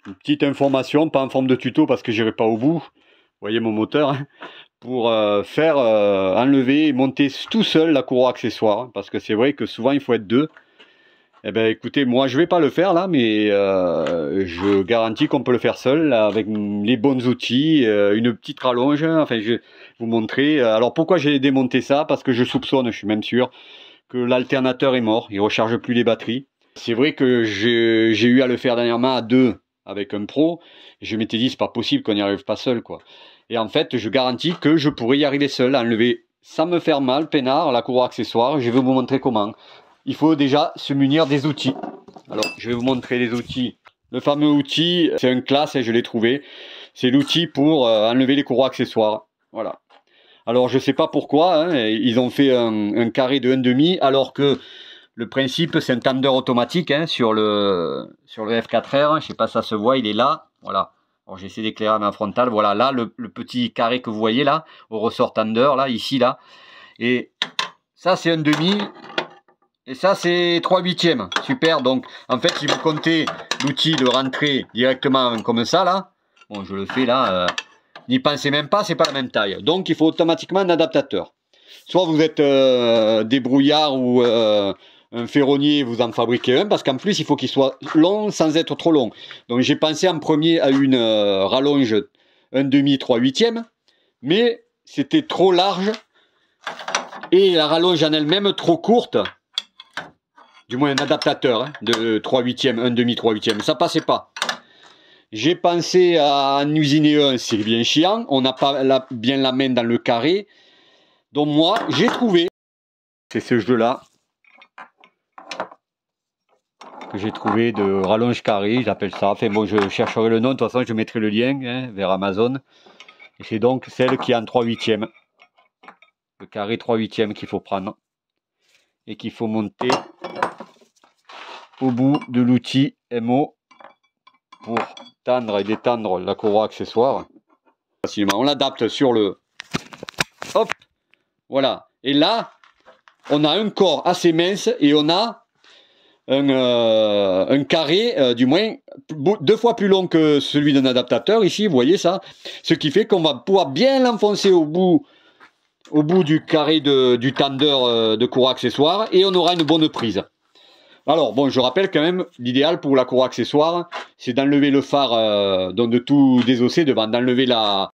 Une petite information, pas en forme de tuto parce que j'irai pas au bout. Vous voyez mon moteur, hein, pour faire enlever et monter tout seul la courroie accessoire. Hein, parce que c'est vrai que souvent il faut être deux. Eh ben écoutez, moi je vais pas le faire là, mais je garantis qu'on peut le faire seul là, avec les bons outils, une petite rallonge. Enfin, je vais vous montrer. Alors pourquoi j'ai démonté ça? Parce que je soupçonne, je suis même sûr, que l'alternateur est mort. Il recharge plus les batteries. C'est vrai que j'ai eu à le faire dernièrement à deux avec un pro. Et je m'étais dit c'est pas possible qu'on n'y arrive pas seul quoi. Et en fait, je garantis que je pourrais y arriver seul, à enlever sans me faire mal, peinard, la courroie accessoire. Je vais vous montrer comment. Il faut déjà se munir des outils. Alors, je vais vous montrer les outils. Le fameux outil, c'est un classe, et je l'ai trouvé. C'est l'outil pour enlever les courroies accessoires. Voilà. Alors, je ne sais pas pourquoi, hein, ils ont fait un carré de 1,5, alors que le principe, c'est un tender automatique hein, sur le F4R. Je ne sais pas si ça se voit, il est là. Voilà. Alors, j'essaie d'éclairer ma frontale. Voilà, là, le petit carré que vous voyez là, au ressort tender, là, ici, là. Et ça, c'est 1,5. Et ça, c'est 3/8. Super. Donc, en fait, si vous comptez l'outil de rentrer directement comme ça, là, bon, je le fais là, n'y pensez même pas, c'est pas la même taille. Donc, il faut automatiquement un adaptateur. Soit vous êtes débrouillard ou un ferronnier, vous en fabriquez un, parce qu'en plus, il faut qu'il soit long sans être trop long. Donc, j'ai pensé en premier à une rallonge 1,5, 3/8, mais c'était trop large et la rallonge en elle-même trop courte. Du moins un adaptateur hein, de 3/8, 1,5, 3/8, ça passait pas. J'ai pensé à en usiner un, c'est bien chiant, on n'a pas bien la main dans le carré. Donc moi, j'ai trouvé, c'est ce jeu-là, que j'ai trouvé de rallonge carré, j'appelle ça. Enfin bon, je chercherai le nom, de toute façon je mettrai le lien hein, vers Amazon. Et c'est donc celle qui est en 3/8. Le carré 3/8 qu'il faut prendre. Et qu'il faut monter au bout de l'outil MO pour tendre et détendre la courroie accessoire facilement. On l'adapte sur le hop, voilà. Et là, on a un corps assez mince et on a un carré, du moins 2 fois plus long que celui d'un adaptateur. Ici, vous voyez ça, ce qui fait qu'on va pouvoir bien l'enfoncer au bout du carré du tender de courroie accessoire et on aura une bonne prise. Alors, bon, je rappelle quand même, l'idéal pour la courroie accessoire, c'est d'enlever le phare, donc de tout désosser devant, d'enlever la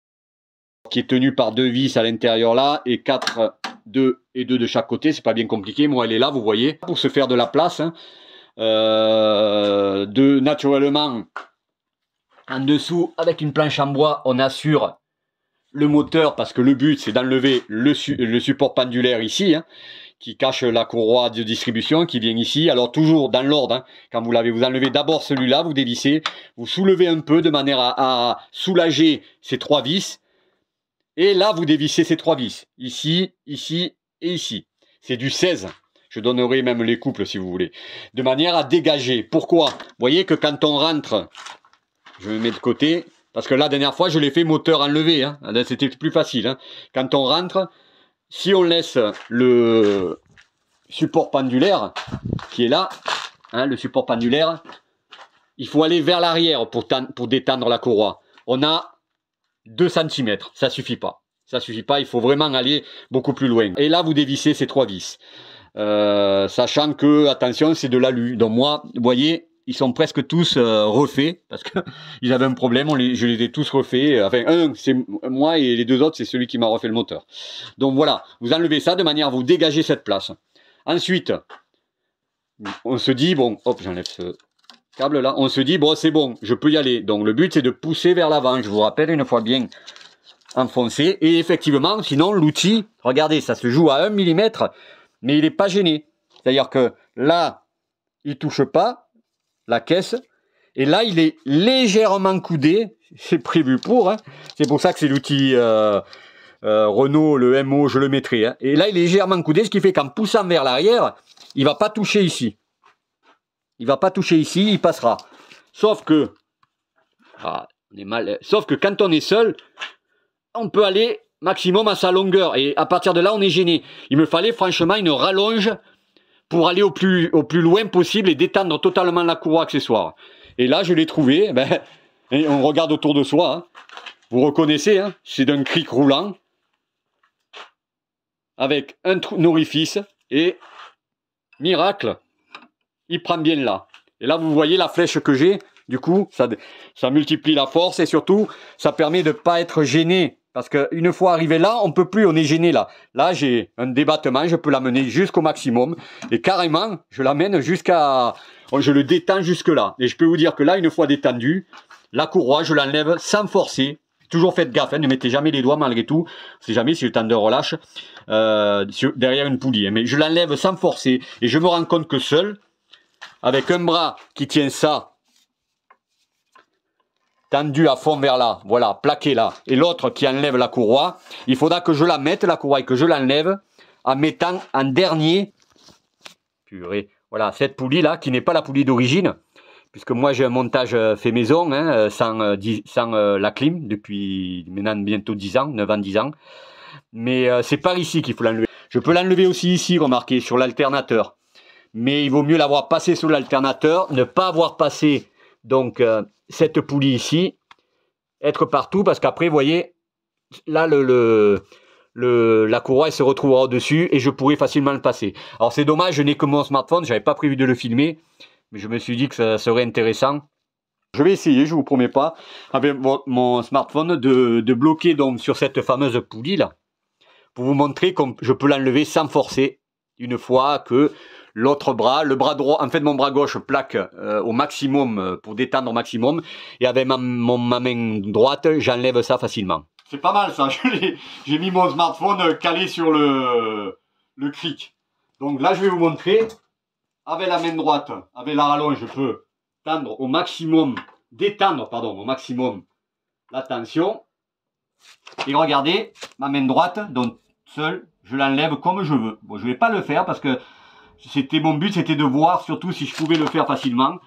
qui est tenue par 2 vis à l'intérieur là, et 4, 2 et 2 de chaque côté, c'est pas bien compliqué, moi elle est là, vous voyez, pour se faire de la place, hein, naturellement, en dessous, avec une planche en bois, on assure le moteur, parce que le but, c'est d'enlever le support pendulaire ici, hein, qui cache la courroie de distribution qui vient ici. Alors toujours dans l'ordre, hein, quand vous l'avez, vous enlevez d'abord celui-là, vous dévissez, vous soulevez un peu de manière à soulager ces 3 vis. Et là, vous dévissez ces 3 vis. Ici, ici et ici. C'est du 16. Je donnerai même les couples si vous voulez. De manière à dégager. Pourquoi? Vous voyez que quand on rentre, je me mets de côté, parce que la dernière fois, je l'ai fait moteur enlevé. Hein. C'était plus facile. Hein. Quand on rentre, si on laisse le support pendulaire qui est là, hein, le support pendulaire, il faut aller vers l'arrière pour détendre la courroie. On a 2 cm, ça suffit pas. Ça suffit pas, il faut vraiment aller beaucoup plus loin. Et là, vous dévissez ces 3 vis. Sachant que, attention, c'est de l'alu. Donc moi, vous voyez, ils sont presque tous refaits, parce qu'ils avaient un problème, je les ai tous refaits. Enfin, un, c'est moi, et les 2 autres, c'est celui qui m'a refait le moteur. Donc voilà, vous enlevez ça de manière à vous dégager cette place. Ensuite, on se dit, bon, hop, j'enlève ce câble là, on se dit, bon, c'est bon, je peux y aller. Donc le but, c'est de pousser vers l'avant. Je vous rappelle, une fois bien enfoncé. Et effectivement, sinon, l'outil, regardez, ça se joue à 1 mm, mais il n'est pas gêné. C'est-à-dire que là, il ne touche pas la caisse. Et là, il est légèrement coudé. C'est prévu pour. Hein. C'est pour ça que c'est l'outil Renault, le MO, je le mettrai. Hein. Et là, il est légèrement coudé, ce qui fait qu'en poussant vers l'arrière, il ne va pas toucher ici. Il ne va pas toucher ici, il passera. Sauf que, on est mal. Sauf que quand on est seul, on peut aller maximum à sa longueur. Et à partir de là, on est gêné. Il me fallait franchement une rallonge pour aller au plus loin possible et détendre totalement la courroie accessoire. Et là, je l'ai trouvé. Ben, et on regarde autour de soi. Hein. Vous reconnaissez, hein, c'est d'un cric roulant. Avec un orifice. Et miracle, il prend bien là. Et là, vous voyez la flèche que j'ai. Du coup, ça multiplie la force. Et surtout, ça permet de ne pas être gêné. Parce qu'une fois arrivé là, on peut plus, on est gêné là. Là, j'ai un débattement, je peux l'amener jusqu'au maximum. Et carrément, je l'amène jusqu'à... Je le détends jusque là. Et je peux vous dire que là, une fois détendu, la courroie, je l'enlève sans forcer. Toujours faites gaffe, hein, ne mettez jamais les doigts malgré tout. C'est jamais si le tendeur relâche derrière une poulie. Hein, mais je l'enlève sans forcer. Et je me rends compte que seul, avec un bras qui tient ça, tendu à fond vers là, voilà, plaqué là, et l'autre qui enlève la courroie, il faudra que je la mette, la courroie, et que je l'enlève en mettant en dernier, purée, voilà, cette poulie là, qui n'est pas la poulie d'origine, puisque moi j'ai un montage fait maison, hein, sans la clim, depuis maintenant bientôt 10 ans, 9 ans, 10 ans, mais c'est par ici qu'il faut l'enlever. Je peux l'enlever aussi ici, remarquez, sur l'alternateur, mais il vaut mieux l'avoir passé sur l'alternateur, ne pas avoir passé, donc... cette poulie ici, être partout, parce qu'après, vous voyez, là, la courroie elle se retrouvera au-dessus et je pourrais facilement le passer. Alors, c'est dommage, je n'ai que mon smartphone, j'avais pas prévu de le filmer, mais je me suis dit que ça serait intéressant. Je vais essayer, je vous promets pas, avec mon smartphone, de bloquer donc sur cette fameuse poulie là, pour vous montrer que je peux l'enlever sans forcer, une fois que l'autre bras, le bras droit, en fait mon bras gauche plaque au maximum pour détendre au maximum, et avec ma main droite, j'enlève ça facilement. C'est pas mal ça, j'ai mis mon smartphone calé sur le cric. Donc là je vais vous montrer, avec la main droite, avec la rallonge, je peux tendre au maximum, détendre pardon, au maximum la tension. Et regardez, ma main droite, donc seule, je l'enlève comme je veux. Bon, je vais pas le faire parce que mon but, c'était de voir surtout si je pouvais le faire facilement.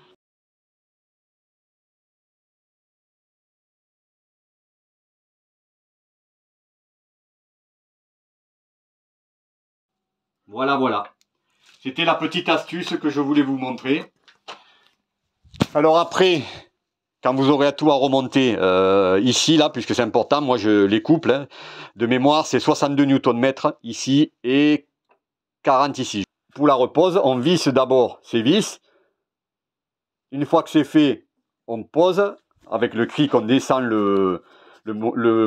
Voilà, voilà. C'était la petite astuce que je voulais vous montrer. Alors après, quand vous aurez tout à remonter ici, là, puisque c'est important, moi je les couple. Hein, de mémoire, c'est 62 Nm ici et 40 ici. Pour la repose, on visse d'abord ces vis. Une fois que c'est fait, on pose. Avec le cric, on descend le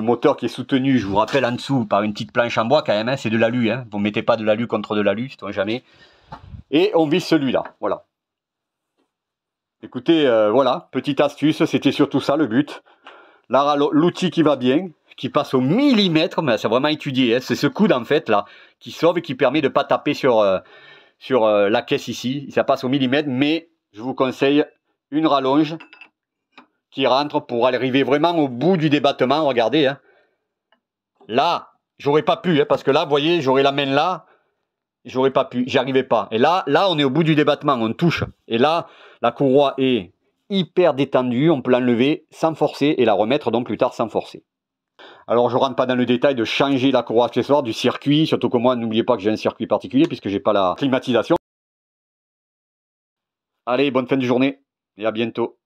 moteur qui est soutenu, je vous rappelle, en dessous par une petite planche en bois quand même. Hein, c'est de l'alu. Hein, vous ne mettez pas de l'alu contre de l'alu, c'est jamais. Et on visse celui-là. Voilà. Écoutez, voilà, petite astuce, c'était surtout ça le but. L'outil qui va bien, qui passe au millimètre, mais c'est vraiment étudié. Hein, c'est ce coude en fait là qui sauve et qui permet de ne pas taper sur la caisse ici. Ça passe au millimètre, mais je vous conseille une rallonge qui rentre pour arriver vraiment au bout du débattement. Regardez, hein. Là, j'aurais pas pu, hein, parce que là, vous voyez, j'aurais la main là, j'aurais pas pu, j'y arrivais pas. Et là, on est au bout du débattement, on touche. Et là, la courroie est hyper détendue, on peut l'enlever sans forcer et la remettre donc plus tard sans forcer. Alors, je rentre pas dans le détail de changer la courroie accessoire, du circuit, surtout que moi, n'oubliez pas que j'ai un circuit particulier puisque j'ai pas la climatisation. Allez, bonne fin de journée et à bientôt.